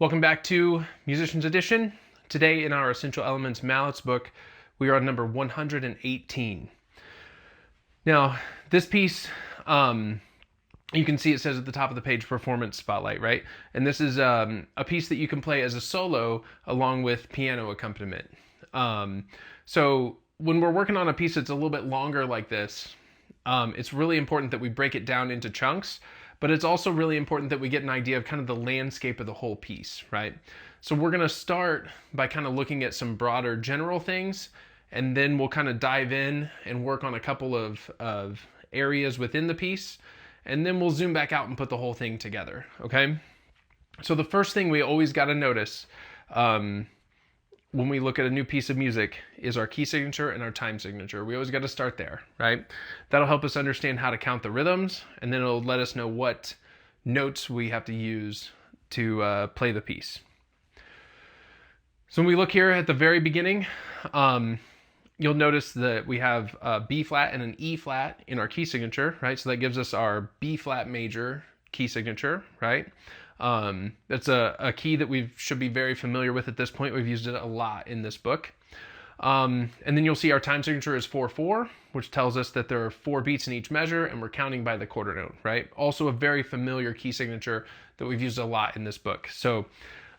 Welcome back to Musician's Edition. Today in our Essential Elements Mallets book, we are on number 118. Now, this piece, you can see it says at the top of the page, Performance Spotlight, right? And this is a piece that you can play as a solo along with piano accompaniment. So when we're working on a piece that's a little bit longer like this, it's really important that we break it down into chunks, but it's also really important that we get an idea of kind of the landscape of the whole piece, right? So we're gonna start by kind of looking at some broader general things, and then we'll kind of dive in and work on a couple of areas within the piece, and then we'll zoom back out and put the whole thing together, okay? So the first thing we always gotta notice when we look at a new piece of music is our key signature and our time signature. We always got to start there, right? That'll help us understand how to count the rhythms, and then it'll let us know what notes we have to use to play the piece. So when we look here at the very beginning, you'll notice that we have a B flat and an E flat in our key signature, right? So that gives us our B flat major key signature, right? That's a key that we should be very familiar with at this point. We've used it a lot in this book. And then you'll see our time signature is 4/4, which tells us that there are 4 beats in each measure, and we're counting by the quarter note, right? Also a very familiar key signature that we've used a lot in this book. So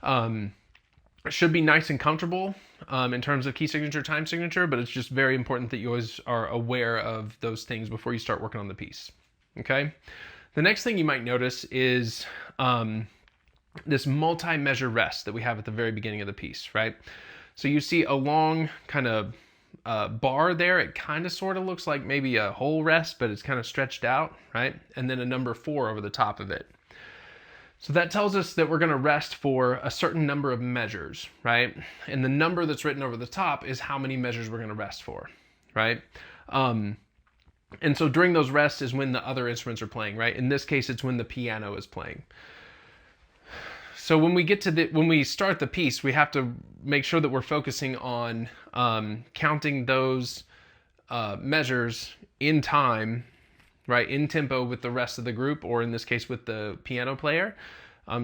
it should be nice and comfortable in terms of key signature, time signature, but it's just very important that you always are aware of those things before you start working on the piece, okay? The next thing you might notice is this multi-measure rest that we have at the very beginning of the piece, right? So you see a long kind of bar there. It kind of sort of looks like maybe a whole rest, but it's kind of stretched out, right? And then a number 4 over the top of it. So that tells us that we're going to rest for a certain number of measures, right? And the number that's written over the top is how many measures we're going to rest for, right? And so during those rests is when the other instruments are playing, right? In this case, it's when the piano is playing. So when we start the piece, we have to make sure that we're focusing on counting those measures in time, right? In tempo with the rest of the group, or in this case with the piano player.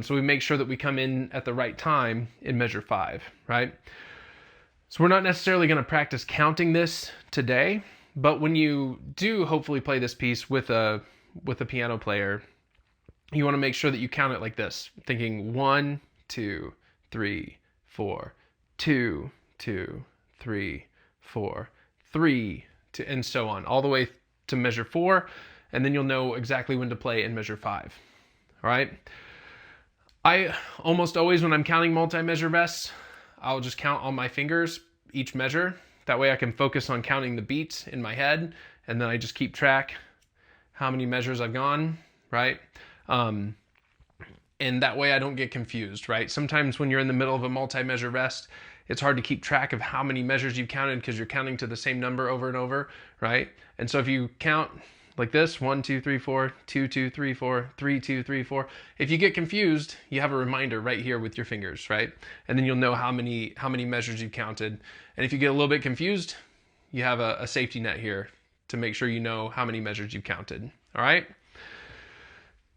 So we make sure that we come in at the right time in measure 5, right? So we're not necessarily going to practice counting this today, but when you do hopefully play this piece with a piano player, you want to make sure that you count it like this, thinking 1, 2, 3, 4, 2, 2, 3, 4, 3, and so on, all the way to measure 4, and then you'll know exactly when to play in measure 5. All right. I almost always, when I'm counting multi-measure rests, I'll just count on my fingers each measure. That way I can focus on counting the beats in my head, and then I just keep track how many measures I've gone, right? And that way I don't get confused, right? Sometimes when you're in the middle of a multi-measure rest, it's hard to keep track of how many measures you've counted because you're counting to the same number over and over, right? And so if you count like this, 1, 2, 3, 4, 2, 2, 3, 4, 3, 2, 3, 4. If you get confused, you have a reminder right here with your fingers, right? And then you'll know how many measures you've counted. And if you get a little bit confused, you have a safety net here to make sure you know how many measures you've counted, all right?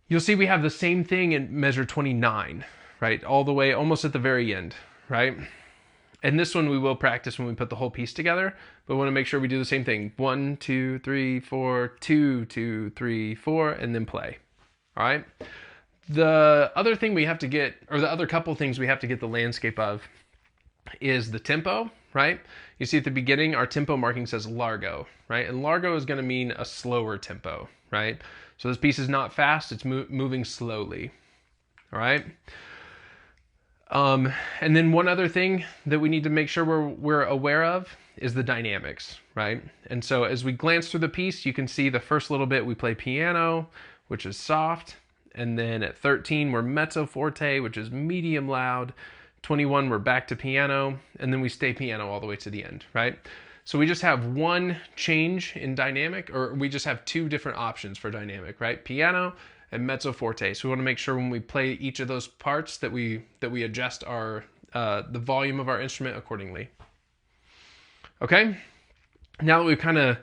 You'll see we have the same thing in measure 29, right? All the way almost at the very end, right? And this one we will practice when we put the whole piece together, but we want to make sure we do the same thing. 1, 2, 3, 4, 2, 2, 3, 4, and then play. All right. The other thing we have to get, or the other couple things we have to get the landscape of, is the tempo, right? You see at the beginning, our tempo marking says largo, right? And largo is going to mean a slower tempo, right? So this piece is not fast, it's moving slowly, all right? And then one other thing that we need to make sure we're aware of is the dynamics, right? And so as we glance through the piece, you can see the first little bit we play piano, which is soft, and then at 13 we're mezzo forte, which is medium loud. 21 we're back to piano, and then we stay piano all the way to the end, right? So we just have one change in dynamic, or we just have 2 different options for dynamic, right? Piano and mezzo forte. So we want to make sure when we play each of those parts that we adjust our the volume of our instrument accordingly. Okay, now that we've kind of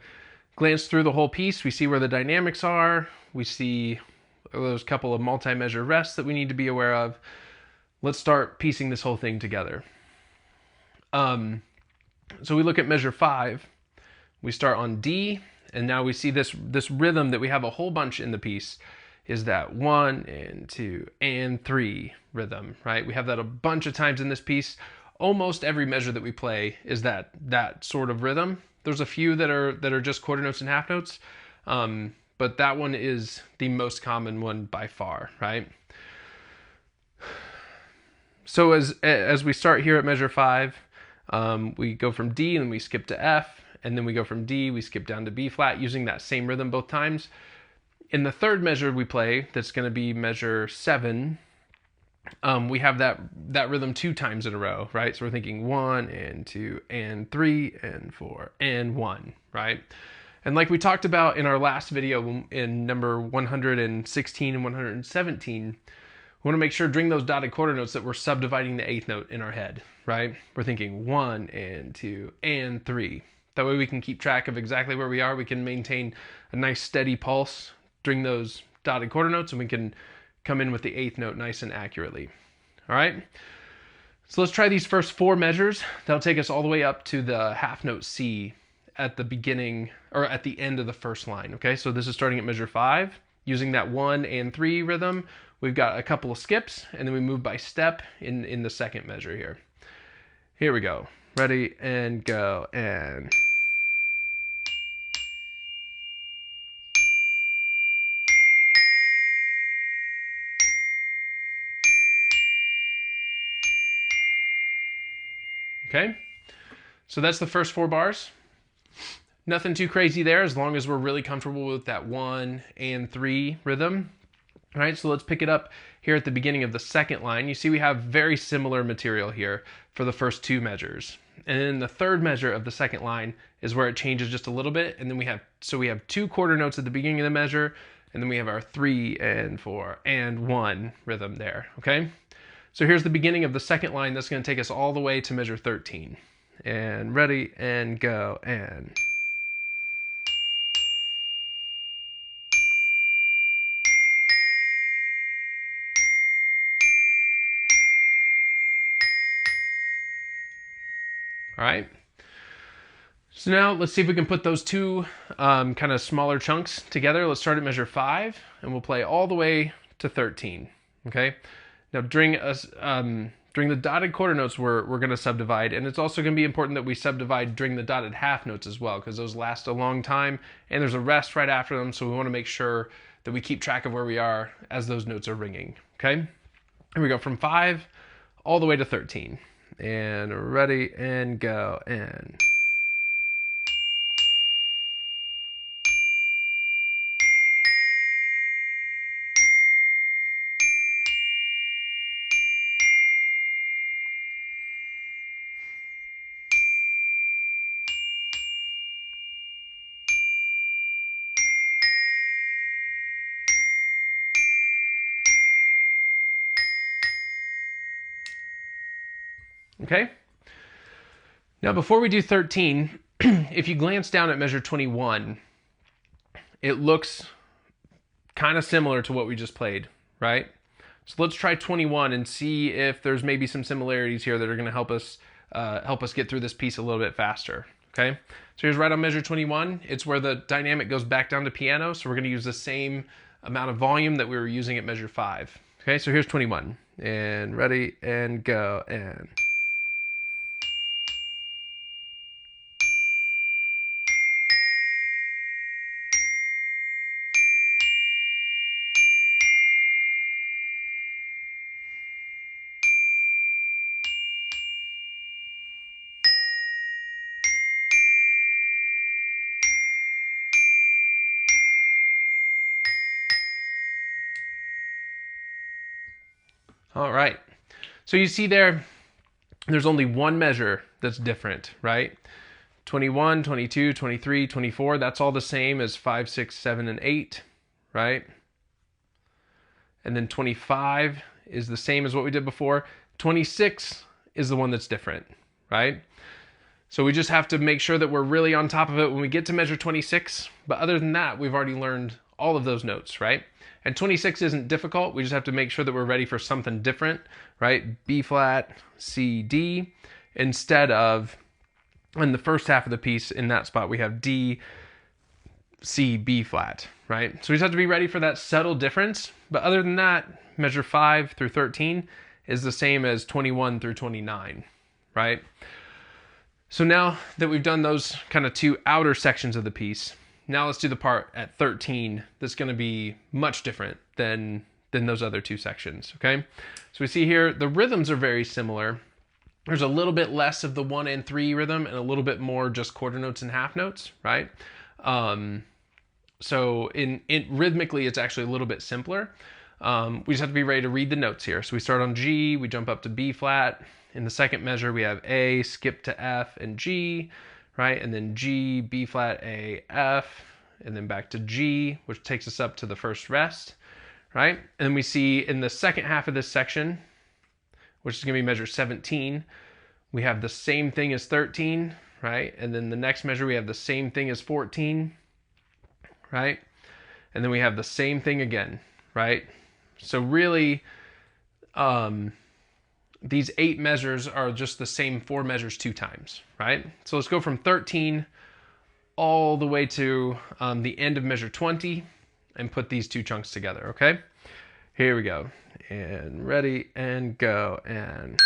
glanced through the whole piece, we see where the dynamics are. We see those couple of multi-measure rests that we need to be aware of. let's start piecing this whole thing together. So we look at measure 5. We start on D, and now we see this rhythm that we have a whole bunch in the piece is that 1 and 2 and 3 rhythm, right? We have that a bunch of times in this piece. Almost every measure that we play is that sort of rhythm. There's a few that are just quarter notes and half notes, but that one is the most common one by far, right? So as we start here at measure 5, we go from D and we skip to F, and then we go from D, we skip down to B flat using that same rhythm both times. In the third measure we play, that's going to be measure 7, we have that rhythm 2 times in a row, right? So we're thinking 1 and 2 and 3 and 4 and 1, right? And like we talked about in our last video in number 116 and 117, we want to make sure during those dotted quarter notes that we're subdividing the 8th note in our head, right? We're thinking 1 and 2 and 3. That way we can keep track of exactly where we are. We can maintain a nice steady pulse during those dotted quarter notes, and we can come in with the 8th note nice and accurately. All right? So let's try these first 4 measures. That'll take us all the way up to the half note C at the beginning, or at the end of the first line, okay? So this is starting at measure 5, using that 1 and 3 rhythm. We've got a couple of skips, and then we move by step in the second measure here. Here we go. Ready, and go, and... Okay? So that's the first 4 bars. Nothing too crazy there, as long as we're really comfortable with that 1 and 3 rhythm. All right, so let's pick it up here at the beginning of the second line. You see we have very similar material here for the first 2 measures. And then the third measure of the second line is where it changes just a little bit. And then we have 2 quarter notes at the beginning of the measure, and then we have our 3 and 4 and 1 rhythm there, okay? So here's the beginning of the second line. That's going to take us all the way to measure 13. And ready, and go, and... All right. So now let's see if we can put those 2 kind of smaller chunks together. Let's start at measure 5, and we'll play all the way to 13. Okay. Now during the dotted quarter notes, we're going to subdivide, and it's also going to be important that we subdivide during the dotted half notes as well, because those last a long time, and there's a rest right after them. So we want to make sure that we keep track of where we are as those notes are ringing. Okay. Here we go from 5 all the way to 13. And ready, and go, and... Okay? Now before we do 13, if you glance down at measure 21, it looks kind of similar to what we just played, right? So let's try 21 and see if there's maybe some similarities here that are going to help us get through this piece a little bit faster, okay? So here's right on measure 21. It's where the dynamic goes back down to piano, so we're going to use the same amount of volume that we were using at measure 5. Okay, so here's 21. And ready, and go, and... All right, so you see there's only one measure that's different, right? 21, 22, 23, 24, that's all the same as 5, 6, 7, and 8, right? And then 25 is the same as what we did before. 26 is the one that's different, right? So we just have to make sure that we're really on top of it when we get to measure 26. But other than that, we've already learned all of those notes, right? And 26 isn't difficult. We just have to make sure that we're ready for something different, right? B flat, C, D, instead of in the first half of the piece in that spot, we have D, C, B flat, right? So we just have to be ready for that subtle difference. But other than that, measure 5 through 13 is the same as 21 through 29, right? So now that we've done those kind of two outer sections of the piece, now let's do the part at 13 that's going to be much different than those other two sections, okay? So we see here the rhythms are very similar. There's a little bit less of the 1 and 3 rhythm and a little bit more just quarter notes and half notes, right? So in rhythmically, it's actually a little bit simpler. We just have to be ready to read the notes here. So we start on G, we jump up to B flat. In the second measure, we have A, skip to F and G, right? And then G, B flat, A, F, and then back to G, which takes us up to the first rest, right? And then we see in the second half of this section, which is going to be measure 17, we have the same thing as 13, right? And then the next measure, we have the same thing as 14, right? And then we have the same thing again, right? So really, these 8 measures are just the same 4 measures 2 times, right? So let's go from 13 all the way to the end of measure 20 and put these 2 chunks together, okay? Here we go. And ready and go and...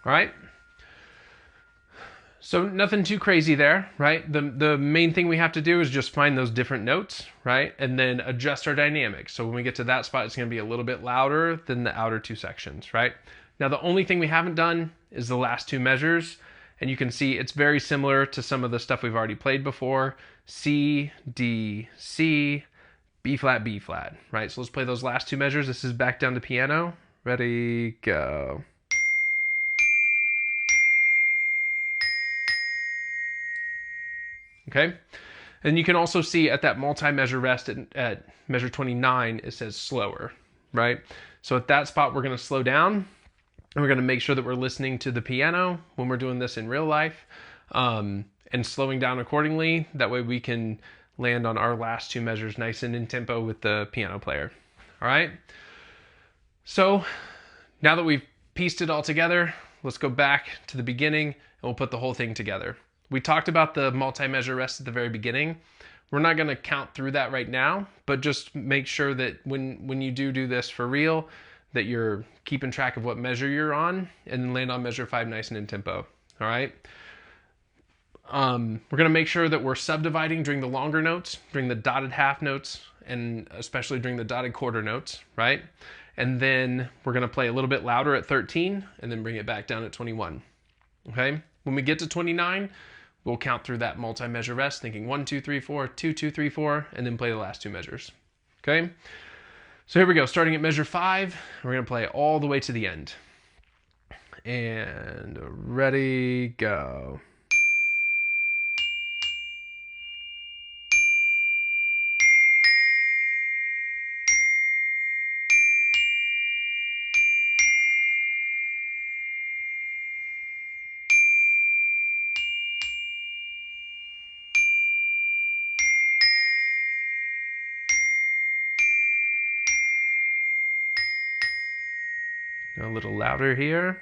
All right. So nothing too crazy there, right? The main thing we have to do is just find those different notes, right? And then adjust our dynamics. So when we get to that spot, it's going to be a little bit louder than the outer 2 sections, right? Now, the only thing we haven't done is the last 2 measures. And you can see it's very similar to some of the stuff we've already played before. C, D, C, B flat, B flat, right? So let's play those last 2 measures. This is back down to piano. Ready, go. Okay, and you can also see at that multi-measure rest at measure 29, it says slower, right? So at that spot, we're going to slow down, and we're going to make sure that we're listening to the piano when we're doing this in real life, and slowing down accordingly. That way we can land on our last 2 measures nice and in tempo with the piano player. All right, so now that we've pieced it all together, let's go back to the beginning, and we'll put the whole thing together. We talked about the multi-measure rest at the very beginning. We're not going to count through that right now, but just make sure that when you do this for real, that you're keeping track of what measure you're on and then land on measure 5 nice and in tempo. All right. We're going to make sure that we're subdividing during the longer notes, during the dotted half notes, and especially during the dotted quarter notes, right? And then we're going to play a little bit louder at 13 and then bring it back down at 21. Okay. When we get to 29, we'll count through that multi-measure rest, thinking 1, 2, 3, 4, 2, 2, 3, 4, and then play the last 2 measures. Okay? So here we go. Starting at measure 5, we're going to play all the way to the end. And ready, go. A little louder here.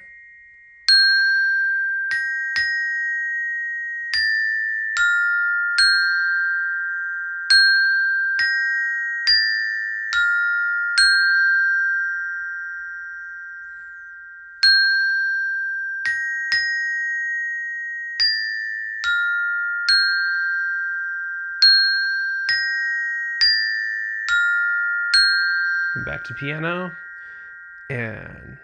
Back to piano. And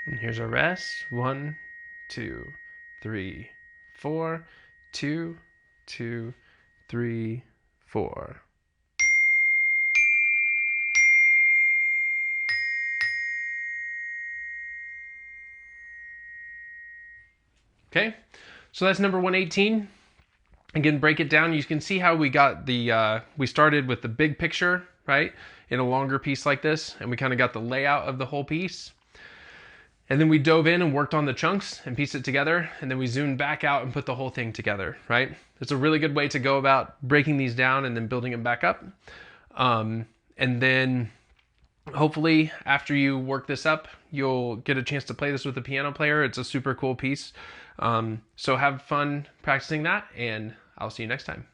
And here's our rest. 1, 2, 3, 4. 2, 2, 3, 4. Okay, so that's number 118. Again, break it down. You can see how we got the, we started with the big picture, right? In a longer piece like this, and we kind of got the layout of the whole piece. And then we dove in and worked on the chunks and pieced it together. And then we zoomed back out and put the whole thing together, right? It's a really good way to go about breaking these down and then building them back up. And then hopefully after you work this up, you'll get a chance to play this with a piano player. It's a super cool piece. So have fun practicing that, and I'll see you next time.